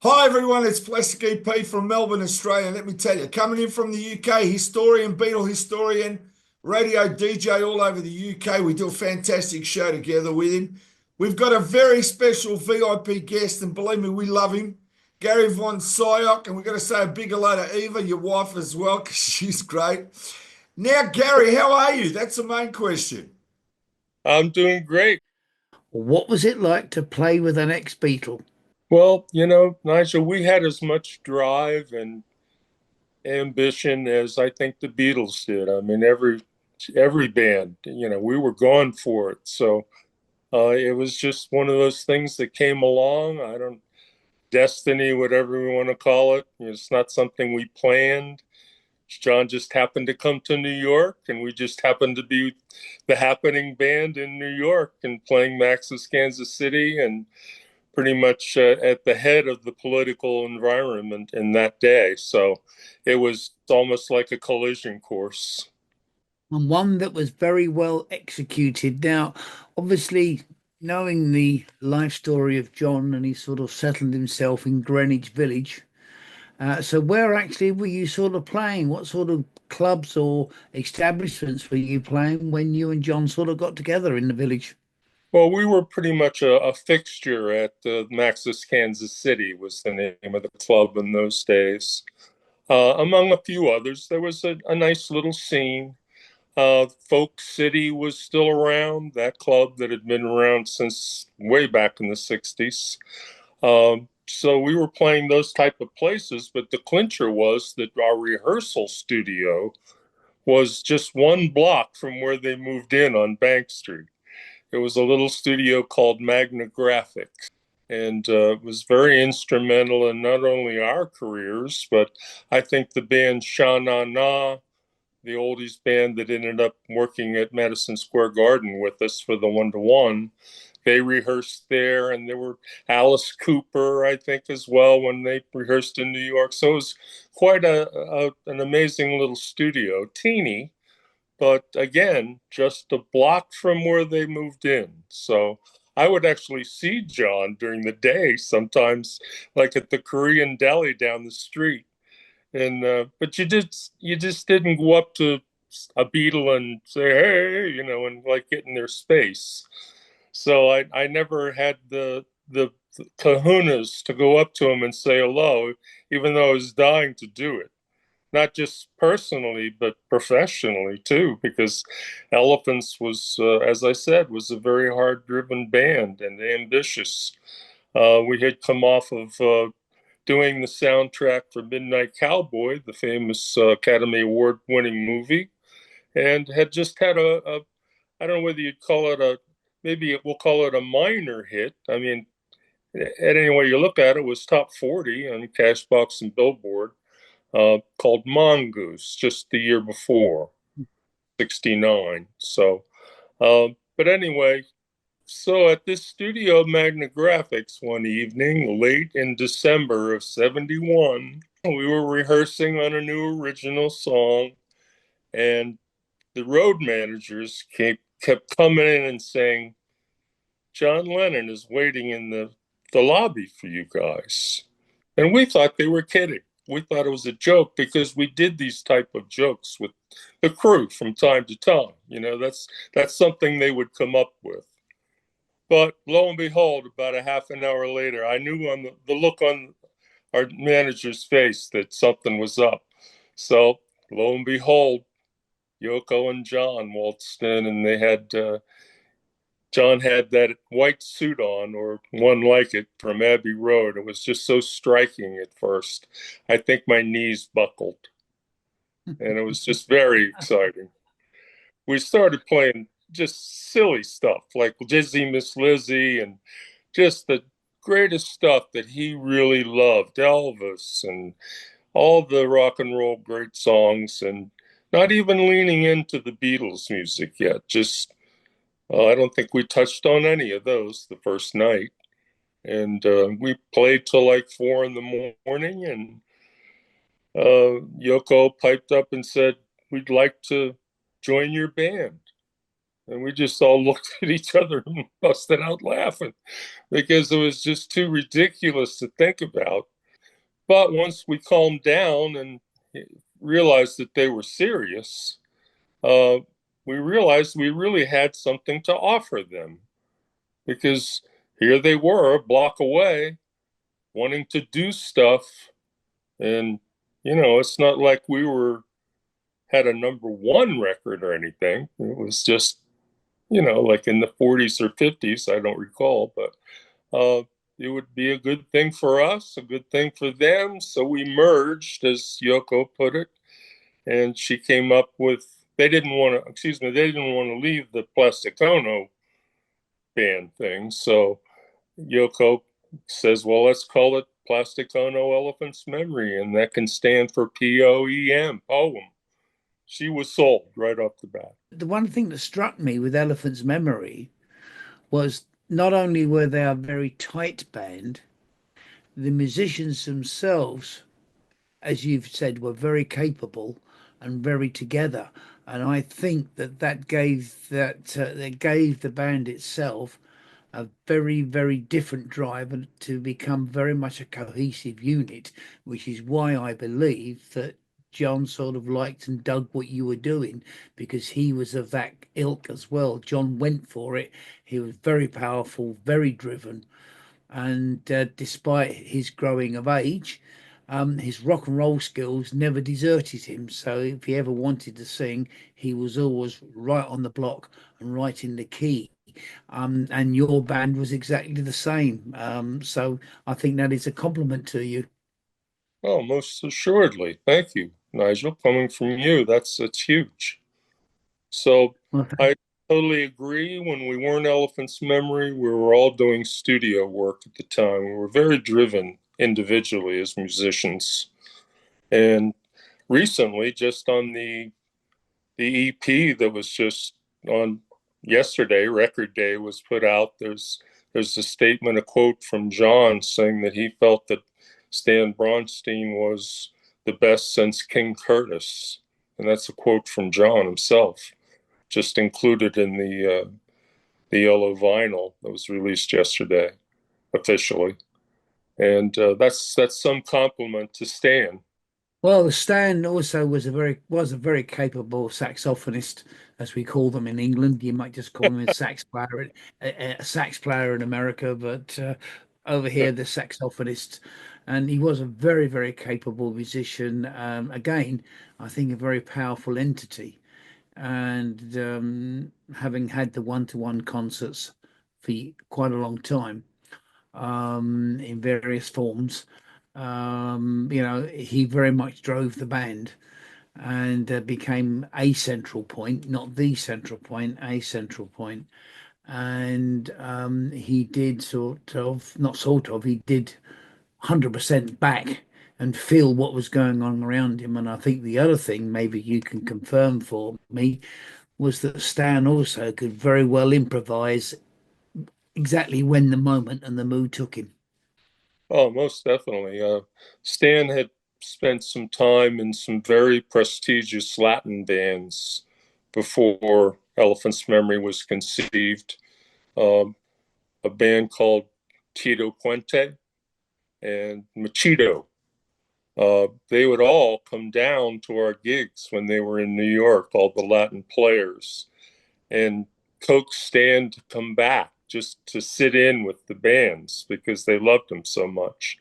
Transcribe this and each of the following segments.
Hi everyone, it's Plastic EP from Melbourne, Australia. Let me tell you, coming in from the UK, historian, Beatle historian, radio DJ all over the UK. We do a fantastic show together with him. We've got a very special VIP guest, and believe me, we love him. Gary Von Scyoc, and we're going to say a big hello to Eva, your wife as well, because she's great. Now, Gary, how are you? That's the main question. I'm doing great. What was it like to play with an ex-Beatle? Well, Nigel, we had as much drive and ambition as I think the Beatles did. I mean, every band, we were going for it. So it was just one of those things that came along. I don't destiny, whatever we want to call it. It's not something we planned. John just happened to come to New York, and we just happened to be the happening band in New York and playing Max's Kansas City and pretty much at the head of the political environment in that day. So it was almost like a collision course. And one that was very well executed. Now, obviously, knowing the life story of John, and he sort of settled himself in Greenwich Village. So where actually were you sort of playing? What sort of clubs or establishments were you playing when you and John sort of got together in the village? Well, we were pretty much a fixture at Max's Kansas City was the name of the club in those days. Among a few others, there was a nice little scene. Folk City was still around, that club that had been around since way back in the 60s. So we were playing those type of places, but the clincher was that our rehearsal studio was just one block from where they moved in on Bank Street. It was a little studio called Magna Graphics, and was very instrumental in not only our careers, but I think the band Sha Na Na, the oldies band that ended up working at Madison Square Garden with us for the one to one. They rehearsed there, and there were Alice Cooper, I think, as well when they rehearsed in New York. So it was quite an amazing little studio, teeny, but again, just a block from where they moved in. So I would actually see John during the day sometimes, like at the Korean deli down the street. And but you just didn't go up to a Beatle and say, hey, and like get in their space. So I never had the kahunas to go up to him and say hello, even though I was dying to do it. Not just personally, but professionally too, because Elephants was, as I said, was a very hard-driven band and ambitious. We had come off of doing the soundtrack for Midnight Cowboy, the famous Academy Award-winning movie, and had just had I don't know whether you'd call it maybe we'll call it a minor hit. I mean, at any way you look at it, it was top 40 on Cashbox and Billboard, called Mongoose just the year before, 69. So, but anyway, so at this studio Magna Graphics one evening, late in December of 71, we were rehearsing on a new original song, and the road managers kept coming in and saying, John Lennon is waiting in the lobby for you guys. And we thought they were kidding. We thought it was a joke because we did these type of jokes with the crew from time to time. That's something they would come up with. But lo and behold, about a half an hour later, I knew on the look on our manager's face that something was up. So lo and behold, Yoko and John waltzed in, and they had John had that white suit on, or one like it, from Abbey Road. It was just so striking at first. I think my knees buckled, and it was just very exciting. We started playing just silly stuff like Dizzy Miss Lizzie and just the greatest stuff that he really loved, Elvis and all the rock and roll great songs, and not even leaning into the Beatles music yet. Just I don't think we touched on any of those the first night. And we played till like 4 in the morning, and Yoko piped up and said, we'd like to join your band. And we just all looked at each other and busted out laughing because it was just too ridiculous to think about. But once we calmed down and realized that they were serious, uh, we realized we really had something to offer them because here they were a block away wanting to do stuff. And, it's not like we were had a number 1 record or anything. It was just, like in the 40s or 50s, I don't recall, but it would be a good thing for us, a good thing for them. So we merged, as Yoko put it, and she came up with, they didn't want to leave the Plasticono band thing. So Yoko says, well, let's call it Plasticono Elephant's Memory, and that can stand for POEM, poem. She was sold right off the bat. The one thing that struck me with Elephant's Memory was not only were they a very tight band, the musicians themselves, as you've said, were very capable and very together. And I think that gave the band itself a very, very different drive and to become very much a cohesive unit, which is why I believe that John sort of liked and dug what you were doing because he was of that ilk as well. John went for it. He was very powerful, very driven, and despite his growing of age, his rock and roll skills never deserted him. So if he ever wanted to sing, he was always right on the block and right in the key. And your band was exactly the same. So I think that is a compliment to you. Oh, most assuredly. Thank you, Nigel. Coming from you, that's huge. So Well, I totally agree. When we weren't Elephant's Memory, we were all doing studio work at the time. We were very driven individually as musicians. And recently, just on the EP that was just on yesterday, Record Day was put out. There's a statement, a quote from John saying that he felt that Stan Bronstein was the best since King Curtis, and that's a quote from John himself, just included in the yellow vinyl that was released yesterday officially, and that's some compliment to Stan. well, Stan also was a very capable saxophonist, as we call them in England. You might just call him a sax player, a sax player in America, but over here the saxophonist, and he was a very, very capable musician. Again, I think a very powerful entity, and having had the one-to-one concerts for quite a long time, in various forms. He very much drove the band and became a central point, not the central point, a central point. And he did sort of, not sort of, he did 100% back and feel what was going on around him. And I think the other thing, maybe you can confirm for me, was that Stan also could very well improvise exactly when the moment and the mood took him. Oh, most definitely. Stan had spent some time in some very prestigious Latin bands before Elephant's Memory was conceived. Um, a band called Tito Puente and Machito. They would all come down to our gigs when they were in New York, all the Latin players, and coax Stan to come back just to sit in with the bands because they loved him so much.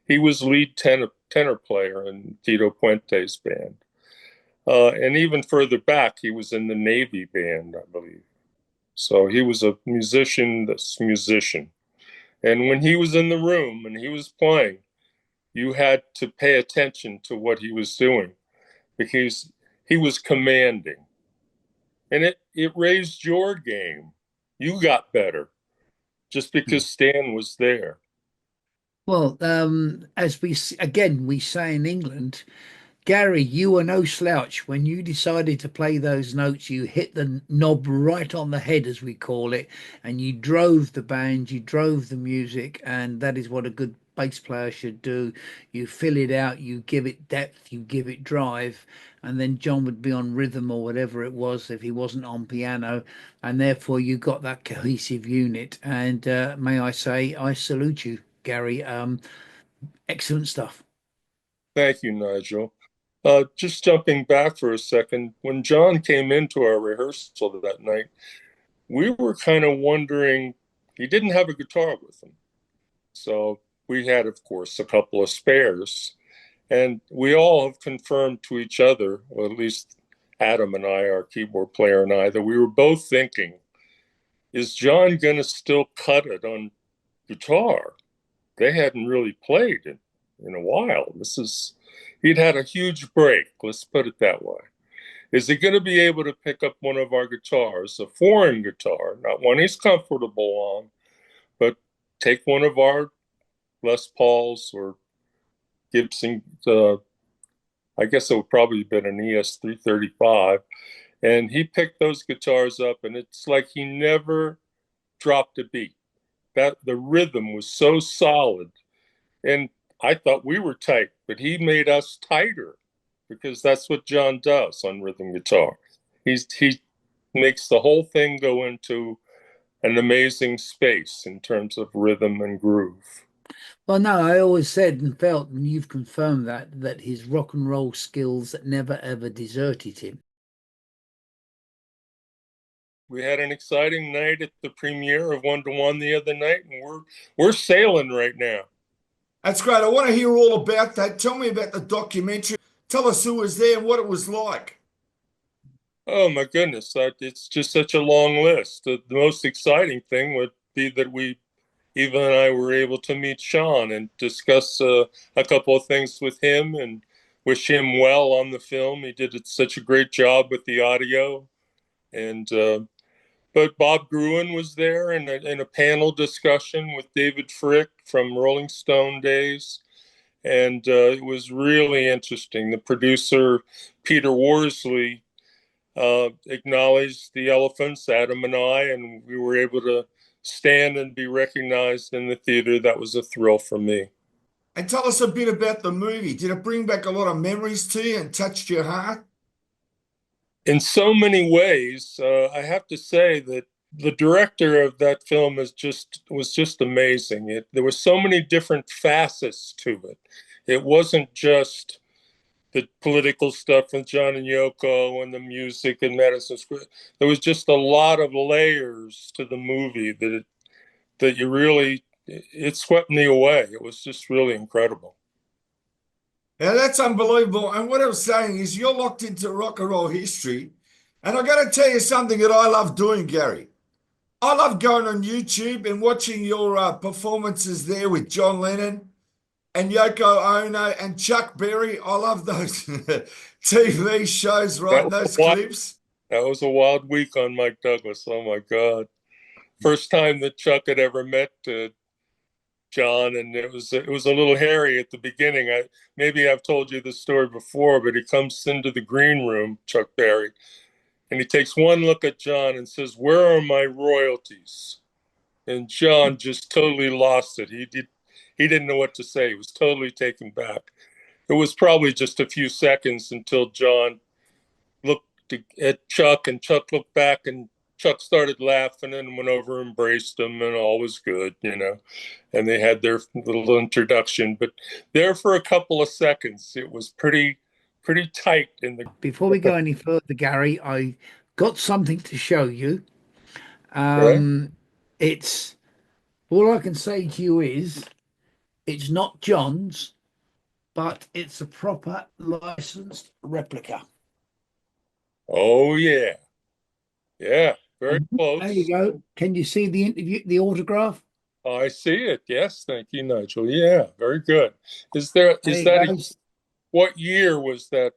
He was lead tenor player in Tito Puente's band. And even further back, he was in the Navy band, I believe. So he was a musician that's musician. And when he was in the room and he was playing, you had to pay attention to what he was doing because he was commanding. And it raised your game. You got better just because Stan was there. Well, as again we say in England, Gary, you were no slouch. When you decided to play those notes, you hit the knob right on the head, as we call it, and you drove the band, you drove the music, and that is what a good bass player should do. You fill it out, you give it depth, you give it drive, and then John would be on rhythm or whatever it was if he wasn't on piano, and therefore you got that cohesive unit. And may I say, I salute you, Gary. Excellent stuff. Thank you, Nigel. Just jumping back for a second, when John came into our rehearsal that night, we were kind of wondering, he didn't have a guitar with him. So we had, of course, a couple of spares. And we all have confirmed to each other, well, at least Adam and I, our keyboard player and I, that we were both thinking, is John going to still cut it on guitar? They hadn't really played in a while. He'd had a huge break, let's put it that way. Is he going to be able to pick up one of our guitars, a foreign guitar, not one he's comfortable on, but take one of our Les Pauls or Gibson, I guess it would probably have been an ES 335. And he picked those guitars up, and it's like he never dropped a beat. That the rhythm was so solid. And I thought we were tight, but he made us tighter because that's what John does on rhythm guitar. He makes the whole thing go into an amazing space in terms of rhythm and groove. Well, no, I always said and felt, and you've confirmed that his rock and roll skills never ever deserted him. We had an exciting night at the premiere of One to One the other night, and we're sailing right now. That's great. I want to hear all about that. Tell me about the documentary. Tell us who was there and what it was like. Oh my goodness, it's just such a long list. The most exciting thing would be that Eva and I were able to meet Sean and discuss a couple of things with him and wish him well on the film. He did such a great job with the audio, and but Bob Gruen was there in a panel discussion with David Frick from Rolling Stone days. And it was really interesting. The producer, Peter Worsley, acknowledged the elephants, Adam and I, and we were able to stand and be recognized in the theater. That was a thrill for me. And tell us a bit about the movie. Did it bring back a lot of memories to you and touched your heart? In so many ways, I have to say that the director of that film was just amazing. There were so many different facets to it. It wasn't just the political stuff with John and Yoko and the music and Madison Square. There was just a lot of layers to the movie that it swept me away. It was just really incredible. Now that's unbelievable. And what I was saying is you're locked into rock and roll history. And I got to tell you something that I love doing, Gary. I love going on YouTube and watching your performances there with John Lennon and Yoko Ono and Chuck Berry. I love those TV shows, right? Those clips. That was a wild week on Mike Douglas. Oh my God. First time that Chuck had ever met John, and it was a little hairy at the beginning. Maybe I've told you this story before, but he comes into the green room, Chuck Berry, and he takes one look at John and says, "Where are my royalties?" And John just totally lost it. He didn't know what to say. He was totally taken back. It was probably just a few seconds until John looked at Chuck, and Chuck looked back, and Chuck started laughing and went over and embraced him, and all was good, And they had their little introduction. But there for a couple of seconds, it was pretty tight in the. Before we go any further, Gary, I got something to show you. Right? It's all I can say to you is it's not John's, but it's a proper licensed replica. Oh yeah, yeah, very There you close. go. Can you see the interview, the autograph? I see it. Yes, thank you, Nigel. Yeah, very good. Is that what year was that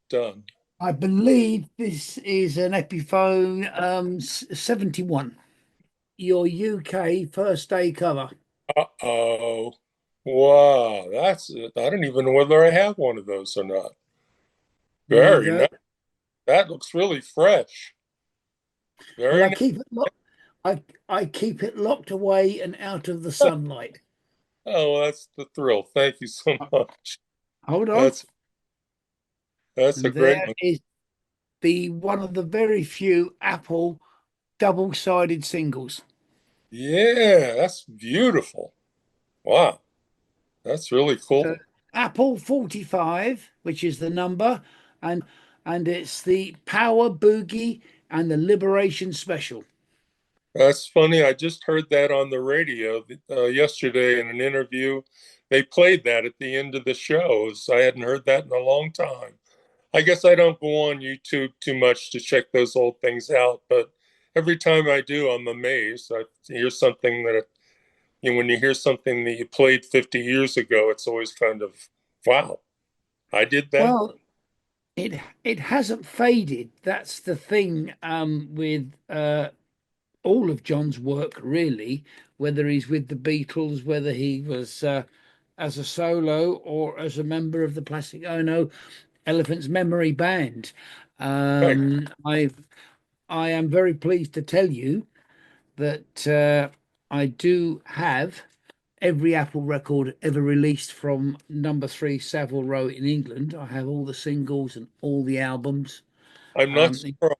done? I believe this is an Epiphone 71. Your UK first day cover. Uh-oh. Wow, I don't even know whether I have one of those or not. There you Very go. nice. That looks really fresh. Well, Very nice. I keep it locked away and out of the sunlight. Oh, well, that's the thrill. Thank you so much. Hold on. That's a And great there one. is the one of the very few Apple double-sided singles. Yeah, that's beautiful. Wow, that's really cool. Apple 45, which is the number, and it's the Power Boogie and the Liberation Special. That's funny. I just heard that on the radio yesterday in an interview. They played that at the end of the shows. I hadn't heard that in a long time. I guess I don't go on YouTube too much to check those old things out, but every time I do, I'm amazed. I hear something that, when you hear something that you played 50 years ago, it's always kind of, wow, I did that. Well, it hasn't faded. That's the thing with all of John's work, really, whether he's with the Beatles, whether he was as a solo or as a member of the Plastic Ono Elephant's Memory Band. Right. I am very pleased to tell you that I do have every Apple record ever released from number three Savile Row in England. I have all the singles and all the albums. I'm not Um, surprised.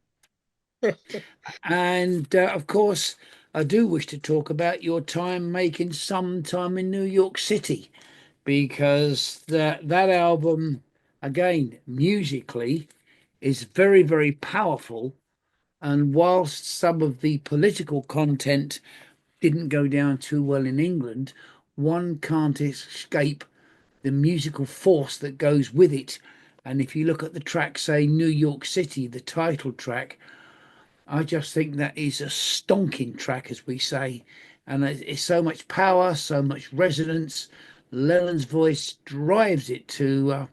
and of course, I do wish to talk about your time making some time in New York City because that album, again, musically, is very, very powerful. And whilst some of the political content didn't go down too well in England, one can't escape the musical force that goes with it. And if you look at the track, say New York City, the title track, I just think that is a stonking track, as we say. And it's so much power, so much resonance. Lennon's voice drives it to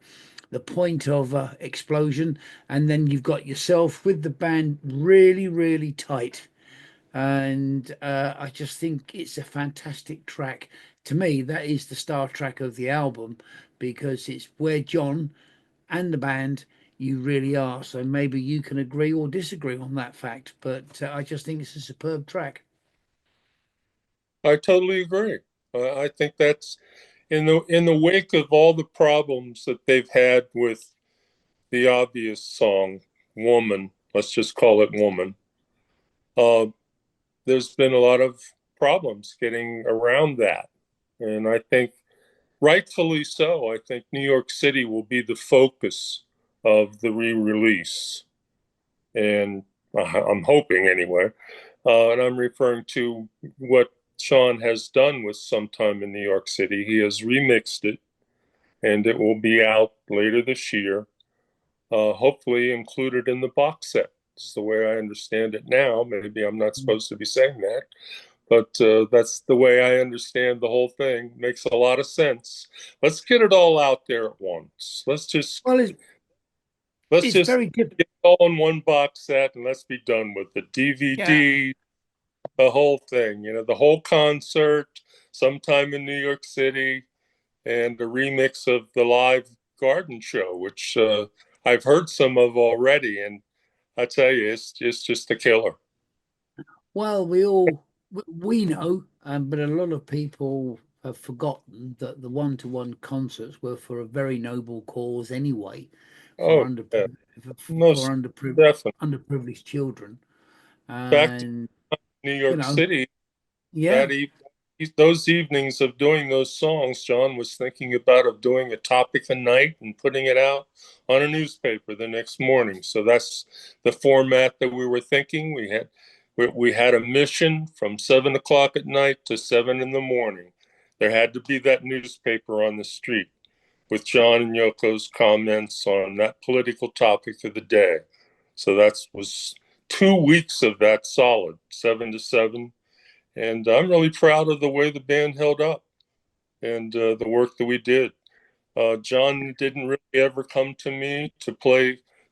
the point of explosion. And then you've got yourself with the band really, really tight. And I just think it's a fantastic track. To me, that is the star track of the album because it's where John and the band you really are. So maybe you can agree or disagree on that fact, but I just think it's a superb track. I totally agree. I think that's in the wake of all the problems that they've had with the obvious song "Woman." Let's just call it "Woman." Uh, there's been a lot of problems getting around that, and I think rightfully so. I think New York City will be the focus of the re-release, and I'm hoping anyway. And I'm referring to what Sean has done with Sometime in New York City. He has remixed it, and it will be out later this year, hopefully included in the box set. It's the way I understand it now. Maybe I'm not supposed to be saying that, but that's the way I understand the whole thing. Makes a lot of sense. Let's get it all out there at once. Let's just Well, let's it's just very difficult. get it all in one box set and let's be done with the Yeah. DVD, the whole thing. The whole concert, Sometime in New York City, and a remix of the live garden show, which I've heard some of already, and I tell you, it's just a killer. Well, we know, but a lot of people have forgotten that the one-to-one concerts were for a very noble cause anyway, for Oh, yeah, most definitely. underprivileged children. Back to And New you York know, City, yeah. that those evenings of doing those songs, John was thinking about of doing a topic a night and putting it out on a newspaper the next morning. So that's the format that we were thinking. We had a mission from 7 o'clock at night to 7 in the morning. There had to be that newspaper on the street with John and Yoko's comments on that political topic of the day. So that was 2 weeks of that solid, 7 to 7. And I'm really proud of the way the band held up and the work that we did. John didn't really ever come to me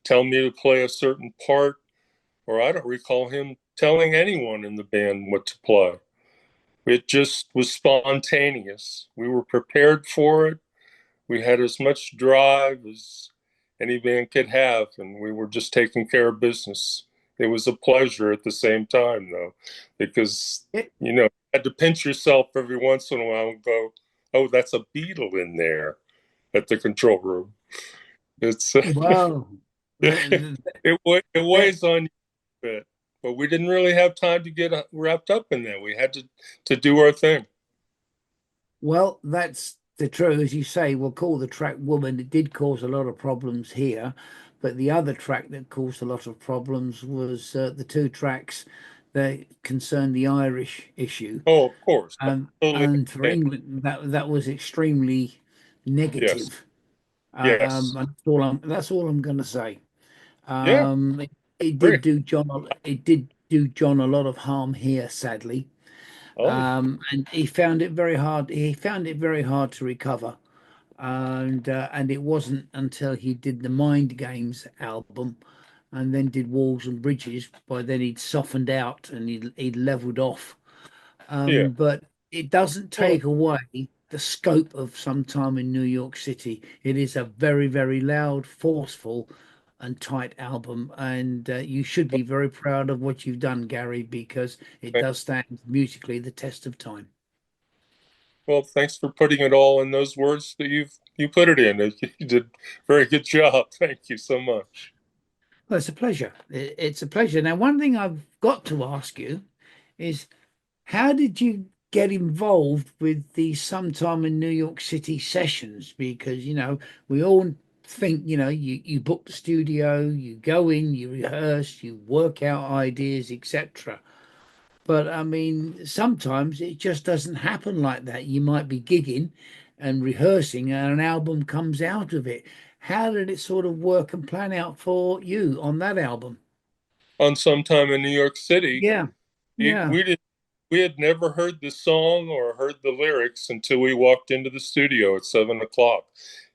tell me to play a certain part, or I don't recall him telling anyone in the band what to play. It just was spontaneous. We were prepared for it. We had as much drive as any band could have, and we were just taking care of business. It was a pleasure at the same time, though, because you had to pinch yourself every once in a while and go, "Oh, that's a Beatle in there at the control room." It's Well, it weighs on you a bit, but we didn't really have time to get wrapped up in that. We had to do our thing. well, that's the true, as you say, we'll call the track Woman. It did cause a lot of problems here, but the other track that caused a lot of problems was the two tracks that concerned the Irish issue. Oh, of course. I totally And for understand. England, that was extremely Yes. negative. Yes. That's all I'm going to say. Yeah. It Great. did do it did do John a lot of harm here, sadly. Oh, And he found it very hard. He found it very hard to recover. And it wasn't until he did the Mind Games album and then did Walls and Bridges, by then he'd softened out and he'd leveled off. yeah. But it doesn't Well, take away the scope of Some Time in New York City. It is a very, very loud, forceful, and tight album, and you should be very proud of what you've done, Gary, because it does stand musically the test of time. well, thanks for putting it all in those words that you put it in. You did a very good job. Thank you so much. Well, it's a pleasure. It's a pleasure. Now, one thing I've got to ask you is, how did you get involved with the Sometime in New York City sessions? Because, we all think, you book the studio, you go in, you rehearse, you work out ideas, etc. But I mean, sometimes it just doesn't happen like that. You might be gigging and rehearsing, and an album comes out of it. How did it sort of work and plan out for you on that album? On Sometime in New York City, Yeah, yeah. we had never heard the song or heard the lyrics until we walked into the studio at 7 o'clock.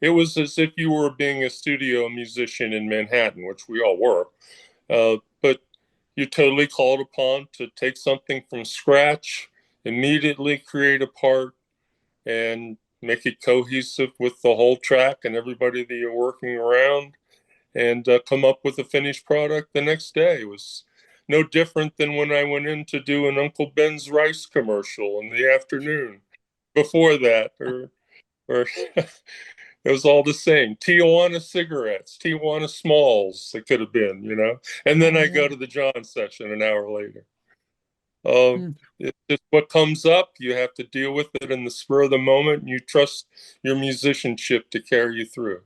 It was as if you were being a studio musician in Manhattan, which we all were. But you're totally called upon to take something from scratch, immediately create a part, and make it cohesive with the whole track and everybody that you're working around, and come up with a finished product the next day. It was no different than when I went in to do an Uncle Ben's rice commercial in the afternoon before that, or it was all the same. Tijuana cigarettes, Tijuana Smalls, it could have been. And then I go to the John session an hour later. Mm. It's just what comes up. You have to deal with it in the spur of the moment, and you trust your musicianship to carry you through.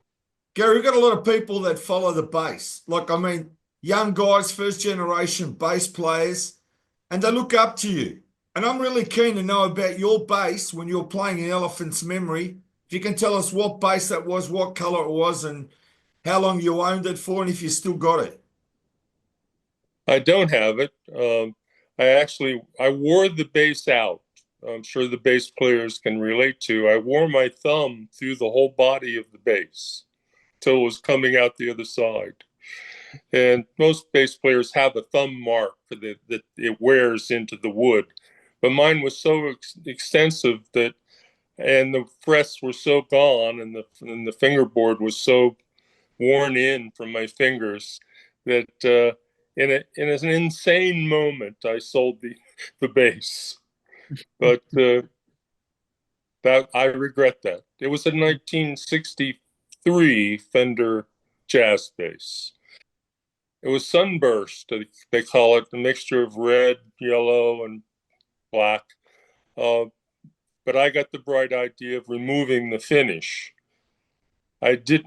Gary, we've got a lot of people that follow the bass. Like, I mean, young guys, first generation bass players, and they look up to you. And I'm really keen to know about your bass when you're playing in Elephant's Memory. If you can tell us what bass that was, what color it was, and how long you owned it for, and if you still got it. I don't have it. I wore the bass out. I'm sure the bass players can relate to. I wore my thumb through the whole body of the bass till it was coming out the other side. And most bass players have a thumb mark that it wears into the wood, but mine was so extensive and the frets were so gone, and the fingerboard was so worn in from my fingers that in an insane moment I sold the bass. But that I regret that. It was a 1963 Fender Jazz bass. It was sunburst, they call it, a mixture of red, yellow, and black. Uh, but I got the bright idea of removing the finish. I did,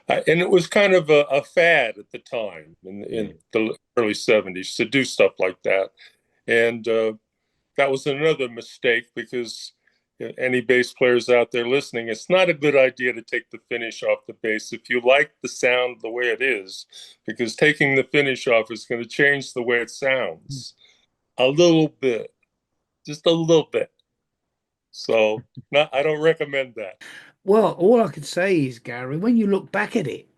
and it was kind of a fad at the time in the early 70s to do stuff like that. And that was another mistake because any bass players out there listening, it's not a good idea to take the finish off the bass if you like the sound the way it is, because taking the finish off is going to change the way it sounds a little bit, just a little bit. So I don't recommend that. Well, all I can say is, Gary, when you look back at it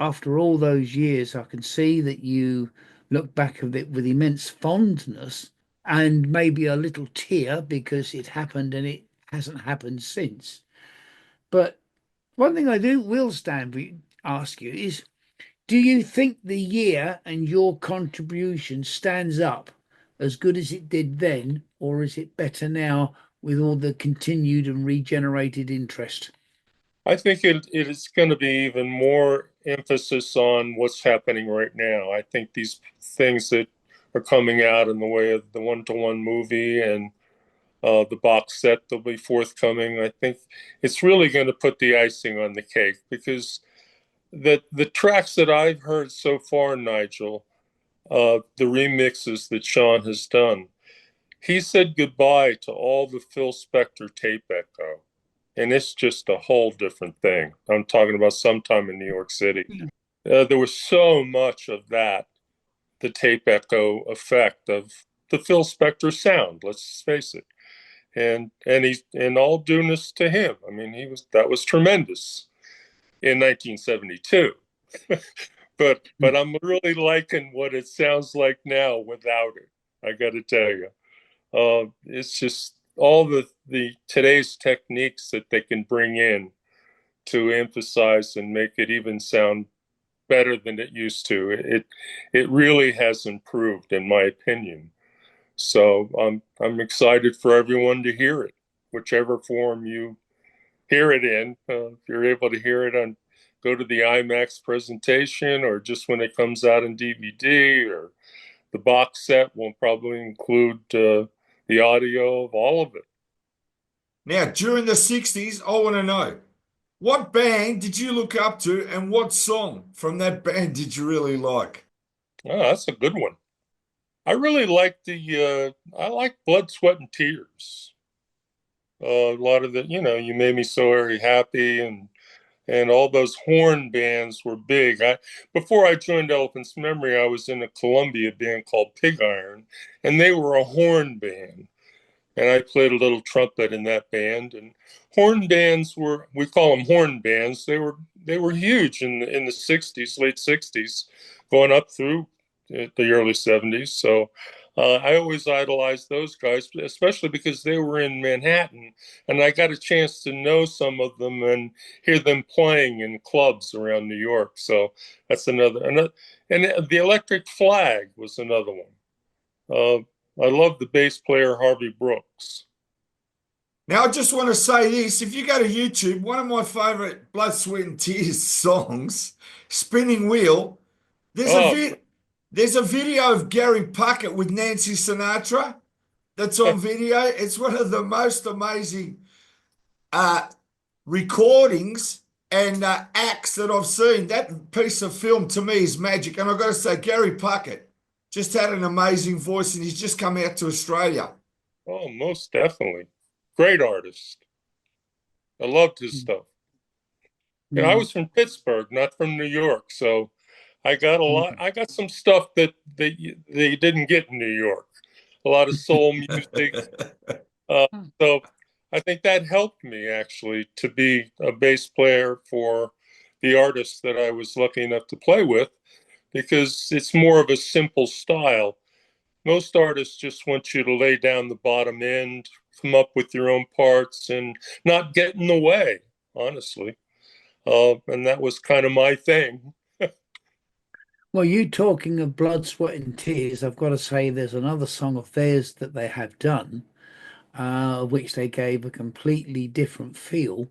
after all those years, I can see that you look back at it with immense fondness and maybe a little tear because it happened and it hasn't happened since. But one thing I do will stand with ask you is, do you think the year and your contribution stands up as good as it did then, or is it better now with all the continued and regenerated interest? I think it is going to be even more emphasis on what's happening right now. I think these things that are coming out in the way of the one-to-one movie and the box set that'll be forthcoming. I think it's really going to put the icing on the cake because the tracks that I've heard so far, Nigel, the remixes that Sean has done, he said goodbye to all the Phil Spector tape echo. And it's just a whole different thing. I'm talking about sometime in New York City. There was so much of that, the tape echo effect of the Phil Spector sound, let's face it. And he's, in all due to him, I mean, that was tremendous in 1972. But I'm really liking what it sounds like now without it. I got to tell you, it's just all the today's techniques that they can bring in to emphasize and make it even sound better than it used to. It really has improved, in my opinion. So I'm excited for everyone to hear it, whichever form you hear it in. If you're able to hear it on, go to the IMAX presentation, or just when it comes out in DVD, or the box set will probably include the audio of all of it. Now, during the 60s, I want to know, what band did you look up to and what song from that band did you really like? Oh, that's a good one. I really like I like Blood, Sweat, and Tears. A lot of You Made Me So Very Happy, and all those horn bands were big. Before I joined Elephant's Memory, I was in a Columbia band called Pig Iron, and they were a horn band. And I played a little trumpet in that band. And horn bands we call them horn bands. They were huge in the 60s, late 60s, going up through the early 70s. So I always idolized those guys, especially because they were in Manhattan, and I got a chance to know some of them and hear them playing in clubs around New York. So that's another. And the Electric Flag was another one. I love the bass player Harvey Brooks. Now, I just want to say this. If you go to YouTube, one of my favorite Blood, Sweat, and Tears songs, Spinning Wheel, there's a Oh, there's a video of Gary Puckett with Nancy Sinatra that's on video. It's one of the most amazing uh, recordings and acts that I've seen. That piece of film to me is magic. And I've got to say, Gary Puckett just had an amazing voice, and he's just come out to Australia. oh, most definitely. Great artist. I loved his stuff. And I Mm. was from Pittsburgh, not from New York, so I got a lot. Mm. I got some stuff that they didn't get in New York. A lot of soul music. Uh, so I think that helped me actually to be a bass player for the artists that I was lucky enough to play with, because it's more of a simple style. Most artists just want you to lay down the bottom end, come up with your own parts, and not get in the way, honestly. And that was kind of my thing. Well, you talking of Blood, Sweat, and Tears, I've got to say there's another song of theirs that they have done, which they gave a completely different feel.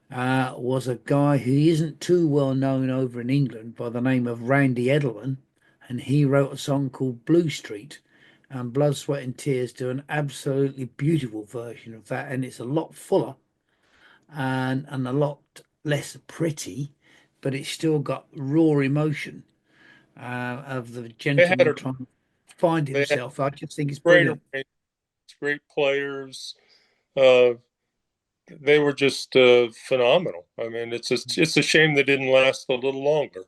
Was a guy who isn't too well known over in England by the name of Randy Edelman, and he wrote a song called Blue Street. And Blood, Sweat, and Tears do an absolutely beautiful version of that, and it's a lot fuller and a lot less pretty, but it's still got raw emotion of the They had gentleman a trying to find they had himself. I just think it's great brilliant. arrangements, great players. Uh, they were just phenomenal. I mean, it's a shame they didn't last a little longer.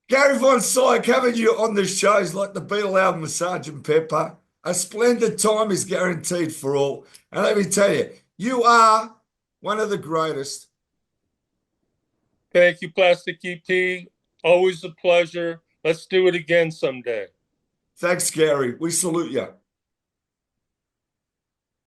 Gary Von Syke, having you on the shows like the Beatle album of Sergeant Pepper, a splendid time is guaranteed for all. And let me tell you, you are one of the greatest. Thank you, Plastic EP. Always a pleasure. Let's do it again someday. Thanks, Gary. We salute you.